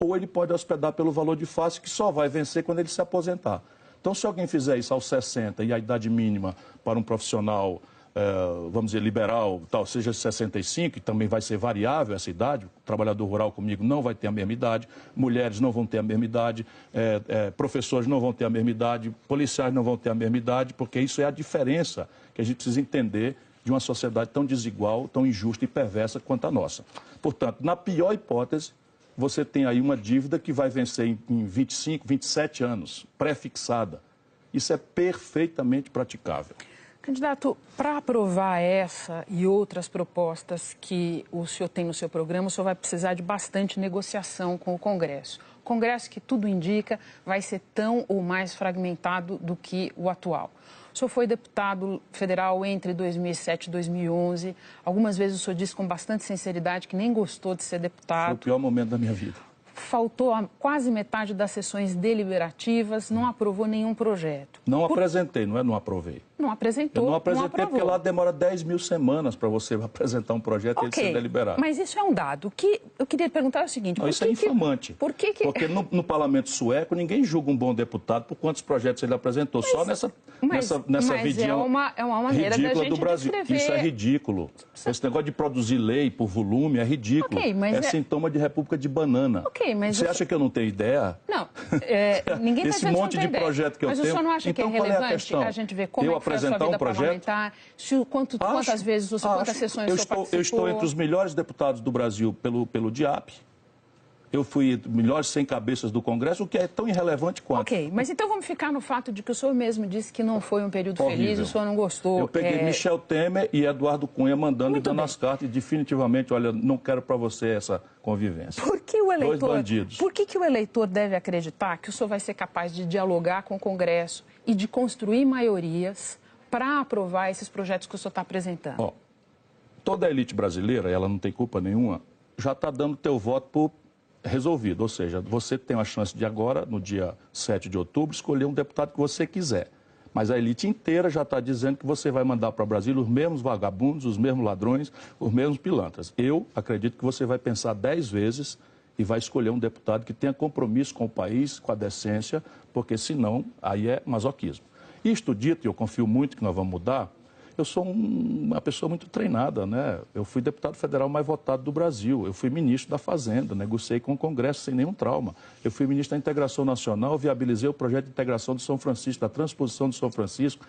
ou ele pode hospedar pelo valor de face, que só vai vencer quando ele se aposentar. Então, se alguém fizer isso aos 60 e a idade mínima para um profissional, vamos dizer, liberal, tal, seja 65, que também vai ser variável essa idade, o trabalhador rural comigo não vai ter a mesma idade, mulheres não vão ter a mesma idade, professores não vão ter a mesma idade, policiais não vão ter a mesma idade, porque isso é a diferença que a gente precisa entender de uma sociedade tão desigual, tão injusta e perversa quanto a nossa. Portanto, na pior hipótese, você tem aí uma dívida que vai vencer em 25, 27 anos, pré-fixada. Isso é perfeitamente praticável. Candidato, para aprovar essa e outras propostas que o senhor tem no seu programa, o senhor vai precisar de bastante negociação com o Congresso. O Congresso, que tudo indica, vai ser tão ou mais fragmentado do que o atual. O senhor foi deputado federal entre 2007 e 2011. Algumas vezes o senhor disse com bastante sinceridade que nem gostou de ser deputado. Foi o pior momento da minha vida. Faltou quase metade das sessões deliberativas, não aprovou nenhum projeto. Não apresentei, não é não aprovei. Não apresentou, eu não apresentei não porque lá demora 10.000 semanas para você apresentar um projeto e ele ser deliberado. Mas isso é um dado. O que eu queria perguntar é o seguinte... Não, isso é infamante. Porque no parlamento sueco ninguém julga um bom deputado por quantos projetos ele apresentou. Só nessa vidinha é uma maneira da gente do Brasil. Descrever... Isso é ridículo. Esse negócio de produzir lei por volume é ridículo. É sintoma de república de banana. Você acha que eu não tenho ideia? Não. Ninguém está dizendo esse monte de projeto que eu tenho. Mas o senhor não acha que é relevante a gente ver como é que foi a sua vida parlamentar? Quantas vezes, quantas sessões o senhor participou? Eu estou entre os melhores deputados do Brasil pelo DIAP. Eu fui melhores 100 cabeças do Congresso, o que é tão irrelevante quanto. Ok, mas então vamos ficar no fato de que o senhor mesmo disse que não foi um período feliz e o senhor não gostou. Eu peguei Michel Temer e Eduardo Cunha mandando e dando as cartas e definitivamente, olha, não quero para você essa convivência. Por que o eleitor, dois bandidos. Por que o eleitor deve acreditar que o senhor vai ser capaz de dialogar com o Congresso e de construir maiorias para aprovar esses projetos que o senhor está apresentando? Toda a elite brasileira, ela não tem culpa nenhuma, já está dando teu voto por resolvido. Ou seja, você tem a chance de agora, no dia 7 de outubro, escolher um deputado que você quiser. Mas a elite inteira já está dizendo que você vai mandar para Brasília os mesmos vagabundos, os mesmos ladrões, os mesmos pilantras. Eu acredito que você vai pensar 10 vezes e vai escolher um deputado que tenha compromisso com o país, com a decência, porque senão aí é masoquismo. Isto dito, e eu confio muito que nós vamos mudar, eu sou uma pessoa muito treinada, né? Eu fui deputado federal mais votado do Brasil, eu fui ministro da Fazenda, negociei com o Congresso sem nenhum trauma. Eu fui ministro da Integração Nacional, viabilizei o projeto de integração de São Francisco, da transposição de São Francisco,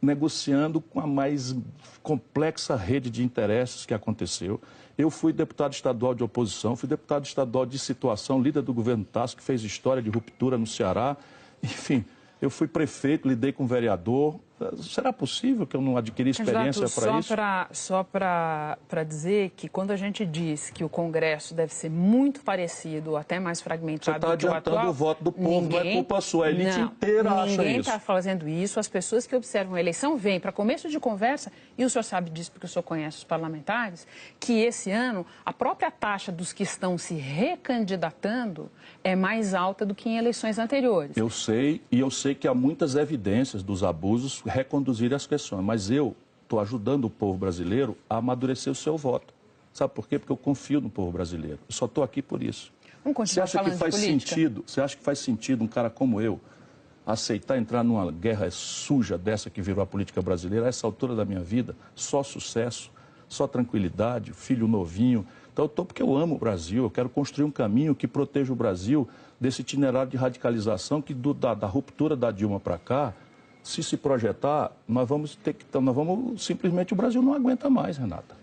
negociando com a mais complexa rede de interesses que aconteceu. Eu fui deputado estadual de oposição, fui deputado estadual de situação, líder do governo Tasso, que fez história de ruptura no Ceará, enfim... Eu fui prefeito, lidei com vereador. Será possível que eu não adquiri experiência para isso? Só para dizer que quando a gente diz que o Congresso deve ser muito parecido, até mais fragmentado do que o atual... Você está adiantando o voto do povo, não é culpa sua, a elite inteira acha isso. Ninguém está fazendo isso, as pessoas que observam a eleição vêm para começo de conversa, e o senhor sabe disso porque o senhor conhece os parlamentares, que esse ano a própria taxa dos que estão se recandidatando é mais alta do que em eleições anteriores. Eu sei, e eu sei que há muitas evidências dos abusos reconduzir as questões, mas eu estou ajudando o povo brasileiro a amadurecer o seu voto. Sabe por quê? Porque eu confio no povo brasileiro. Eu só estou aqui por isso. Vamos continuar falando de política? Você acha que faz sentido um cara como eu aceitar entrar numa guerra suja dessa que virou a política brasileira? A essa altura da minha vida, só sucesso, só tranquilidade, filho novinho. Então, eu estou porque eu amo o Brasil, eu quero construir um caminho que proteja o Brasil desse itinerário de radicalização que da ruptura da Dilma para cá, se projetar, nós vamos simplesmente, o Brasil não aguenta mais, Renata.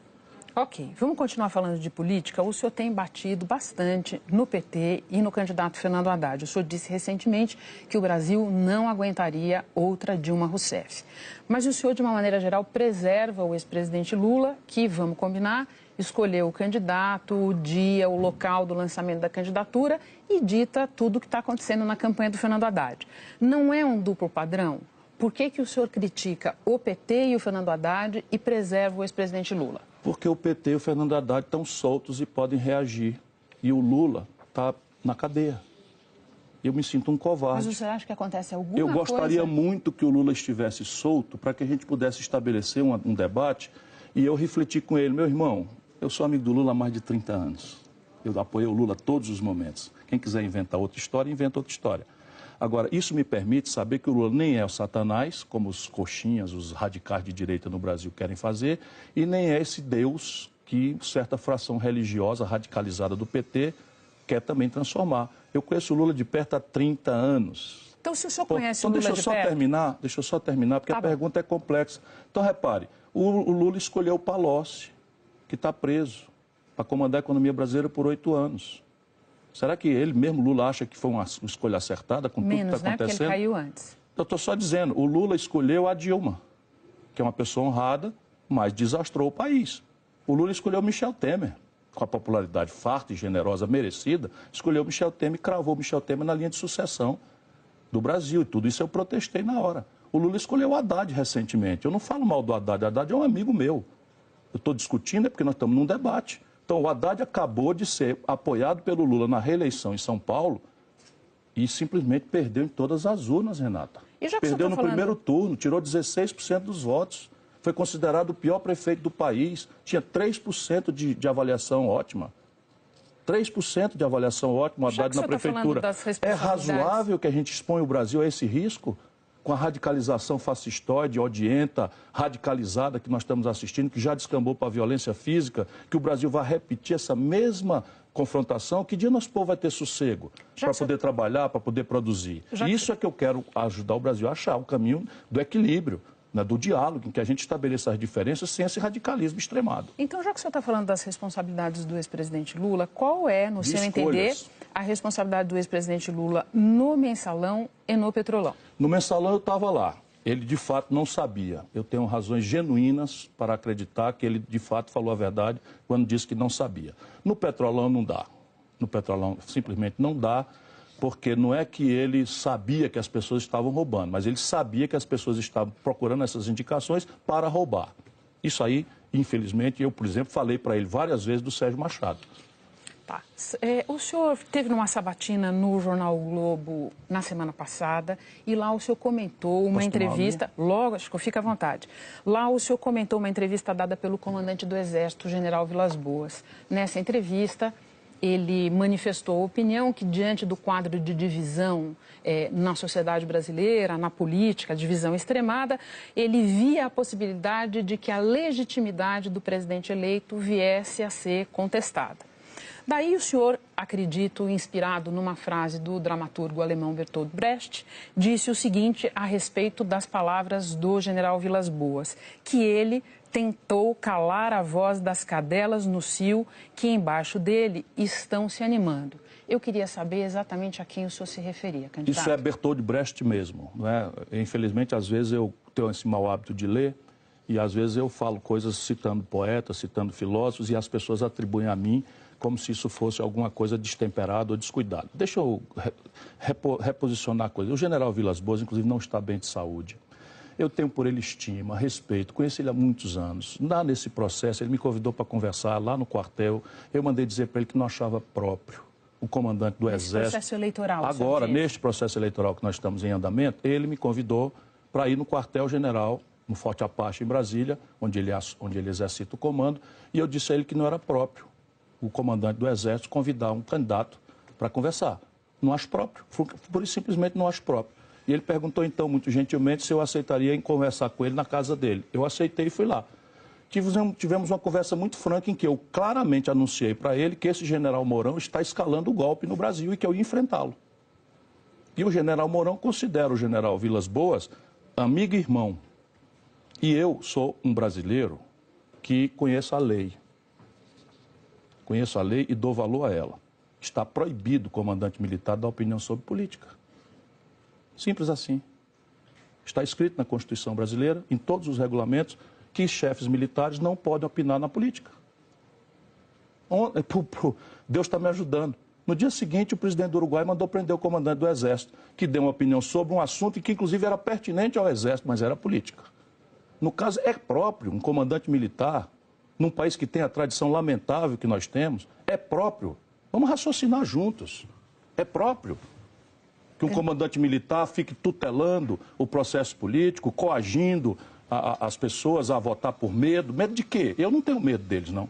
Ok, vamos continuar falando de política. O senhor tem batido bastante no PT e no candidato Fernando Haddad. O senhor disse recentemente que o Brasil não aguentaria outra Dilma Rousseff. Mas o senhor, de uma maneira geral, preserva o ex-presidente Lula, que, vamos combinar, escolheu o candidato, o dia, o local do lançamento da candidatura e dita tudo o que está acontecendo na campanha do Fernando Haddad. Não é um duplo padrão? Por que o senhor critica o PT e o Fernando Haddad e preserva o ex-presidente Lula? Porque o PT e o Fernando Haddad estão soltos e podem reagir. E o Lula está na cadeia. Eu me sinto um covarde. Mas você acha que acontece alguma coisa? Eu gostaria muito que o Lula estivesse solto para que a gente pudesse estabelecer um debate e eu refletir com ele. Meu irmão, eu sou amigo do Lula há mais de 30 anos. Eu apoiei o Lula a todos os momentos. Quem quiser inventar outra história, inventa outra história. Agora, isso me permite saber que o Lula nem é o Satanás, como os coxinhas, os radicais de direita no Brasil querem fazer, e nem é esse Deus que certa fração religiosa radicalizada do PT quer também transformar. Eu conheço o Lula de perto há 30 anos. Então, se o senhor conhece o Lula de perto... Deixa eu só terminar, porque a pergunta é complexa. Então, repare, o Lula escolheu o Palocci, que está preso, para comandar a economia brasileira por 8 anos. Será que ele mesmo, Lula, acha que foi uma escolha acertada com tudo que está acontecendo? Porque ele caiu antes. Eu estou só dizendo, o Lula escolheu a Dilma, que é uma pessoa honrada, mas desastrou o país. O Lula escolheu Michel Temer, com a popularidade farta e generosa merecida, escolheu Michel Temer e cravou Michel Temer na linha de sucessão do Brasil. E tudo isso eu protestei na hora. O Lula escolheu o Haddad recentemente. Eu não falo mal do Haddad, o Haddad é um amigo meu. Eu estou discutindo porque nós estamos num debate. Então, o Haddad acabou de ser apoiado pelo Lula na reeleição em São Paulo e simplesmente perdeu em todas as urnas, Renata. Perdeu no primeiro turno, tirou 16% dos votos. Foi considerado o pior prefeito do país. Tinha 3% de avaliação ótima. 3% de avaliação ótima, o Haddad na prefeitura. É razoável que a gente exponha o Brasil a esse risco? Com a radicalização fascistoide, odienta, radicalizada que nós estamos assistindo, que já descambou para a violência física, que o Brasil vai repetir essa mesma confrontação, que dia nosso povo vai ter sossego para poder trabalhar, para poder produzir? Isso é que eu quero ajudar o Brasil a achar, o caminho do equilíbrio, né, do diálogo, em que a gente estabeleça as diferenças sem esse radicalismo extremado. Então, já que o senhor está falando das responsabilidades do ex-presidente Lula, qual é, no seu entender, a responsabilidade do ex-presidente Lula no Mensalão e no Petrolão? No Mensalão eu estava lá. Ele, de fato, não sabia. Eu tenho razões genuínas para acreditar que ele, de fato, falou a verdade quando disse que não sabia. No Petrolão não dá. No Petrolão simplesmente não dá, porque não é que ele sabia que as pessoas estavam roubando, mas ele sabia que as pessoas estavam procurando essas indicações para roubar. Isso aí, infelizmente, eu, por exemplo, falei para ele várias vezes do Sérgio Machado. Tá. O senhor teve numa sabatina no Jornal o Globo na semana passada e lá o senhor comentou uma entrevista, logo, acho que fica à vontade, lá o senhor comentou uma entrevista dada pelo comandante do Exército, o general Vilas Boas. Nessa entrevista, ele manifestou a opinião que diante do quadro de divisão na sociedade brasileira, na política, divisão extremada, ele via a possibilidade de que a legitimidade do presidente eleito viesse a ser contestada. Daí o senhor, acredito, inspirado numa frase do dramaturgo alemão Bertolt Brecht, disse o seguinte a respeito das palavras do general Vilas Boas, que ele tentou calar a voz das cadelas no cio que embaixo dele estão se animando. Eu queria saber exatamente a quem o senhor se referia, candidato. Isso é Bertolt Brecht mesmo, não é? Infelizmente, às vezes eu tenho esse mau hábito de ler e às vezes eu falo coisas citando poetas, citando filósofos e as pessoas atribuem a mim como se isso fosse alguma coisa destemperada ou descuidada. Deixa eu reposicionar a coisa. O general Vilas Boas, inclusive, não está bem de saúde. Eu tenho por ele estima, respeito, conheço ele há muitos anos. Lá nesse processo, ele me convidou para conversar lá no quartel. Eu mandei dizer para ele que não achava próprio o comandante do Exército. Nesse processo eleitoral. Agora, neste processo eleitoral que nós estamos em andamento, ele me convidou para ir no quartel-general, no Forte Apache, em Brasília, onde ele exercita o comando, e eu disse a ele que não era próprio o comandante do Exército convidar um candidato para conversar. Não acho próprio, por isso simplesmente não acho próprio. E ele perguntou então, muito gentilmente, se eu aceitaria em conversar com ele na casa dele. Eu aceitei e fui lá. Tivemos uma conversa muito franca em que eu claramente anunciei para ele que esse general Mourão está escalando o golpe no Brasil e que eu ia enfrentá-lo. E o general Mourão considera o general Vilas Boas amigo e irmão. E eu sou um brasileiro que conheço a lei. Conheço a lei e dou valor a ela. Está proibido o comandante militar dar opinião sobre política. Simples assim. Está escrito na Constituição brasileira, em todos os regulamentos, que chefes militares não podem opinar na política. Deus está me ajudando. No dia seguinte, o presidente do Uruguai mandou prender o comandante do Exército, que deu uma opinião sobre um assunto que, inclusive, era pertinente ao Exército, mas era política. No caso, é próprio um comandante militar, num país que tem a tradição lamentável que nós temos, é próprio. Vamos raciocinar juntos. É próprio que um comandante militar fique tutelando o processo político, coagindo as pessoas a votar por medo. Medo de quê? Eu não tenho medo deles, não.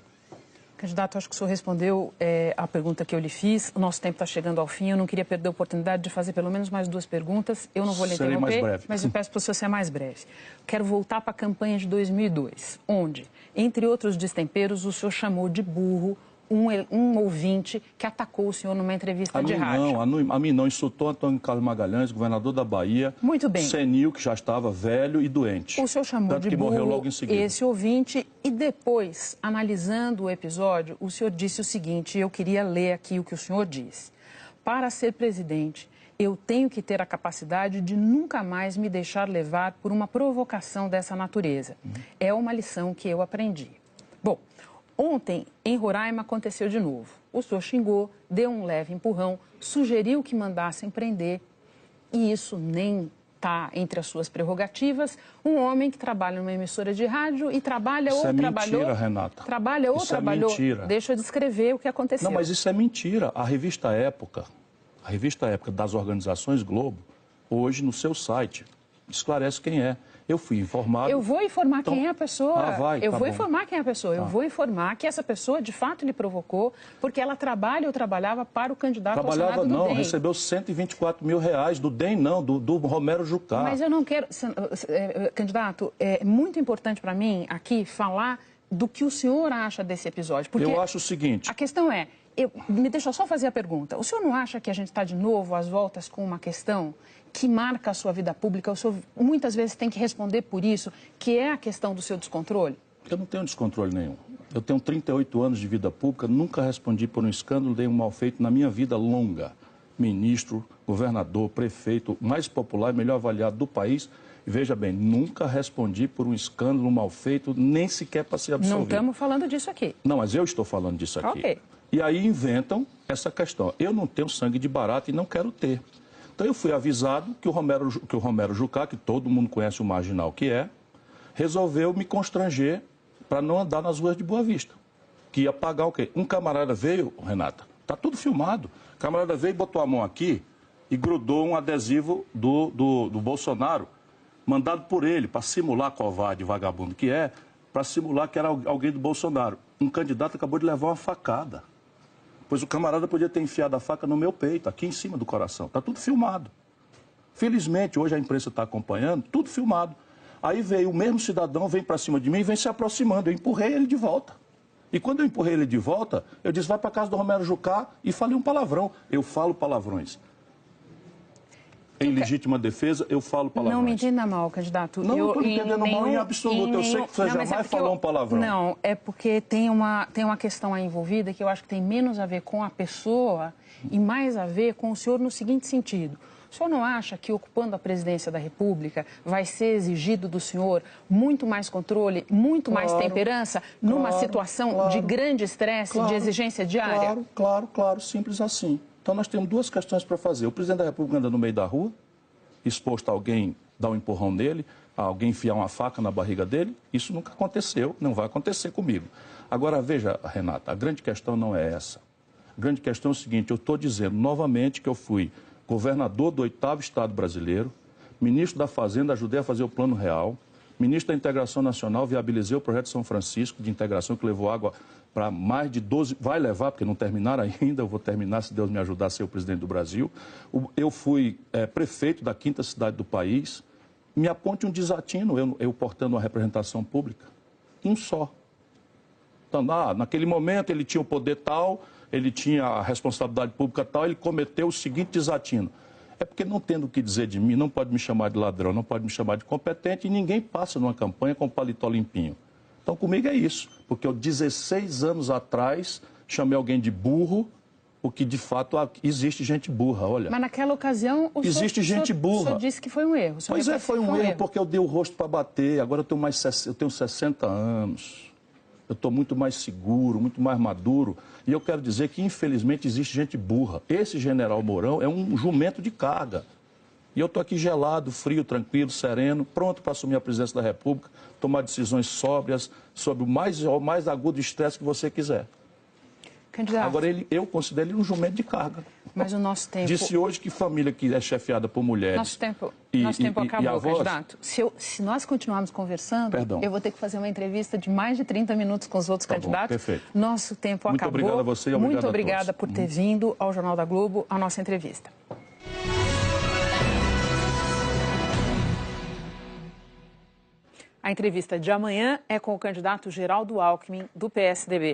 Candidato, acho que o senhor respondeu a pergunta que eu lhe fiz. O nosso tempo está chegando ao fim. Eu não queria perder a oportunidade de fazer pelo menos mais 2 perguntas. Eu não vou lhe interromper, mais breve. mas eu peço para o senhor ser mais breve. Quero voltar para a campanha de 2002, onde, entre outros destemperos, o senhor chamou de burro um ouvinte que atacou o senhor numa entrevista de rádio. A mim não, insultou Antônio Carlos Magalhães, governador da Bahia. Muito bem. Senil, que já estava velho e doente. O senhor chamou tanto de que burro morreu logo em seguida. esse ouvinte e depois, analisando o episódio, o senhor disse o seguinte, e eu queria ler aqui o que o senhor disse. Para ser presidente, eu tenho que ter a capacidade de nunca mais me deixar levar por uma provocação dessa natureza. É uma lição que eu aprendi. Bom, ontem, em Roraima, aconteceu de novo. O senhor xingou, deu um leve empurrão, sugeriu que mandassem prender, e isso nem está entre as suas prerrogativas. Um homem que trabalha numa emissora de rádio e trabalha isso ou é trabalhou... mentira, Renata. Trabalha ou isso trabalhou... É mentira. Deixa eu descrever o que aconteceu. Não, mas isso é mentira. A revista Época das organizações Globo, hoje no seu site, esclarece quem é. Eu fui informado... Eu vou informar quem é a pessoa. Eu vou informar quem é a pessoa. Eu vou informar que essa pessoa, de fato, lhe provocou, porque ela trabalha ou trabalhava para o candidato ao Senado do DEM. Trabalhava não, recebeu 124 mil reais do DEM não, do Romero Jucá. Mas eu não quero... Candidato, é muito importante para mim aqui falar do que o senhor acha desse episódio. Porque eu acho o seguinte... A questão é... me deixa só fazer a pergunta. O senhor não acha que a gente está de novo às voltas com uma questão que marca a sua vida pública? O senhor muitas vezes tem que responder por isso, que é a questão do seu descontrole? Eu não tenho descontrole nenhum. Eu tenho 38 anos de vida pública, nunca respondi por um escândalo, dei um mal feito na minha vida longa. Ministro, governador, prefeito, mais popular e melhor avaliado do país. E veja bem, nunca respondi por um escândalo, um mal feito, nem sequer para ser absolvido. Não estamos falando disso aqui. Não, mas eu estou falando disso aqui. Ok. E aí inventam essa questão. Eu não tenho sangue de barata e não quero ter. Então eu fui avisado que o Romero Jucá, que todo mundo conhece o marginal que é, resolveu me constranger para não andar nas ruas de Boa Vista. Que ia pagar o quê? Um camarada veio, Renata, está tudo filmado. O camarada veio e botou a mão aqui e grudou um adesivo do Bolsonaro, mandado por ele, para simular covarde, vagabundo que é, para simular que era alguém do Bolsonaro. Um candidato acabou de levar uma facada. Pois o camarada podia ter enfiado a faca no meu peito, aqui em cima do coração. Está tudo filmado. Felizmente, hoje a imprensa está acompanhando, tudo filmado. Aí veio o mesmo cidadão, vem para cima de mim e vem se aproximando. Eu empurrei ele de volta. E quando eu empurrei ele de volta, eu disse, vai para casa do Romero Jucá e falei um palavrão. Eu falo palavrões. Em legítima defesa, eu falo palavrões. Não me entenda mal, candidato. Não estou entendendo mal em absoluto. Eu sei que você jamais falou um palavrão. Não, é porque tem uma questão aí envolvida que eu acho que tem menos a ver com a pessoa e mais a ver com o senhor no seguinte sentido. O senhor não acha que, ocupando a presidência da República, vai ser exigido do senhor muito mais controle, muito mais temperança, numa situação de grande estresse, de exigência diária? Claro, simples assim. Então, nós temos 2 questões para fazer. O presidente da República anda no meio da rua, exposto a alguém dar um empurrão nele, a alguém enfiar uma faca na barriga dele. Isso nunca aconteceu, não vai acontecer comigo. Agora, veja, Renata, a grande questão não é essa. A grande questão é o seguinte, eu estou dizendo novamente que eu fui governador do 8º Estado brasileiro, ministro da Fazenda, ajudei a fazer o Plano Real, ministro da Integração Nacional, viabilizei o projeto São Francisco de integração que levou água para mais de 12... Vai levar, porque não terminaram ainda, eu vou terminar, se Deus me ajudar a ser o presidente do Brasil. Eu fui prefeito da 5ª cidade do país. Me aponte um desatino, eu portando uma representação pública. Um só. Então, naquele momento ele tinha o poder tal, ele tinha a responsabilidade pública tal, ele cometeu o seguinte desatino. É porque não tendo o que dizer de mim, não pode me chamar de ladrão, não pode me chamar de competente e ninguém passa numa campanha com paletó limpinho. Então, comigo é isso, porque eu, 16 anos atrás, chamei alguém de burro, o que, de fato, existe gente burra, olha. Mas naquela ocasião, existe gente burra. O senhor disse que foi um erro. Pois é, foi um erro, porque eu dei o rosto para bater, agora eu tenho 60 anos, eu estou muito mais seguro, muito mais maduro, e eu quero dizer que, infelizmente, existe gente burra. Esse general Mourão é um jumento de carga. E eu estou aqui gelado, frio, tranquilo, sereno, pronto para assumir a presidência da República, tomar decisões sóbrias sobre o mais agudo estresse que você quiser. Candidato. Agora, eu considero ele um jumento de carga. Mas o nosso tempo... Disse hoje que família que é chefiada por mulheres... Nosso tempo acabou, avós... candidato. Se nós continuarmos conversando, Perdão. eu vou ter que fazer uma entrevista de mais de 30 minutos com os outros candidatos. Bom, perfeito. Nosso tempo Muito acabou. obrigado a você e obrigado Muito a obrigada todos. por ter vindo ao Jornal da Globo, a nossa entrevista. A entrevista de amanhã é com o candidato Geraldo Alckmin, do PSDB.